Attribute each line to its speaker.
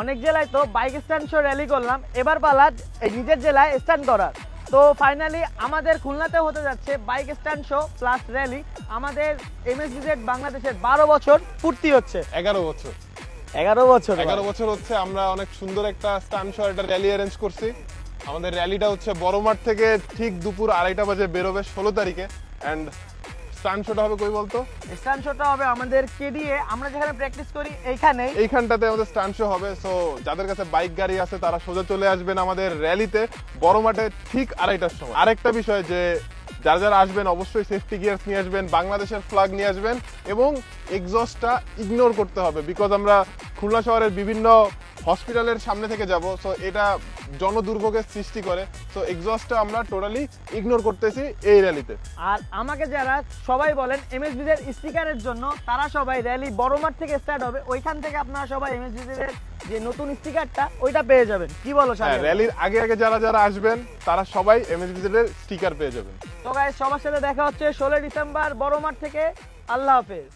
Speaker 1: অনেক জেলায় তো বাইক স্ট্যান্ড শো র্যালি করলাম, এবার পালা নিজের জেলায় স্ট্যান্ড করার। তো ফাইনালি আমাদের খুলনাতে হতে যাচ্ছে bike stand show plus rally. আমাদের এমএসবিজেড বাংলাদেশের 12 বছর পূর্তি হচ্ছে।
Speaker 2: 11 বছর
Speaker 1: 11 বছর
Speaker 2: 11 বছর হচ্ছে আমরা অনেক সুন্দর একটা স্টান শো একটা র্যালি অ্যারেঞ্জ করছি। আমাদের র্যালিটা হচ্ছে বড় মাঠ থেকে ঠিক দুপুর 2:30 বাজে বেরোবে 16 তারিখে। অ্যান্ড স্টান শোটা হবে কই বলতো?
Speaker 1: স্ট্যান্ড শোটা হবে আমাদের কেডিএ, আমরা যেখানে প্র্যাকটিস করি এইখানেই।
Speaker 2: এইখানটাতে আমাদের স্টান শো হবে। সো যাদের কাছে বাইক গাড়ি আছে তারা সোজা চলে আসবেন আমাদের র্যালিতে বড় মাঠে ঠিক 2:30টার সময়। আরেকটা বিষয় যে যারা যারা আসবেন অবশ্যই সেফটি গিয়ার্স নিয়ে আসবেন, বাংলাদেশের ফ্ল্যাগ নিয়ে আসবেন এবং এক্সস্টটা ইগনোর করতে হবে, বিকজ আমরা খুলনা শহরের বিভিন্ন হসপিটালের সামনে থেকে যাব। সো এটা জনদুর্ভোগের সৃষ্টি করে। সো এক্সস্টটা আমরা টোটালি ইগনোর করতেছি এই র্যালিতে।
Speaker 1: আর আমাকে যারা সবাই বলেন এমএসবিজেড স্টিকারের জন্য, তারা সবাই র্যালি বড় মাঠ থেকে স্টার্ট হবে, ওইখান থেকে আপনারা সবাই এমএসবিজেড যে নতুন স্টিকারটা ওইটা পেয়ে যাবেন। কি বলো
Speaker 2: হ্যাঁ,
Speaker 1: শামিম?
Speaker 2: র্যালির আগে আগে যারা যারা আসবেন তারা সবাই এমএসবিজেড এর স্টিকার পেয়ে যাবেন।
Speaker 1: তো গাইস, সবার সাথে দেখা হচ্ছে 16 ডিসেম্বর বড় মাঠ থেকে। আল্লাহ হাফেজ।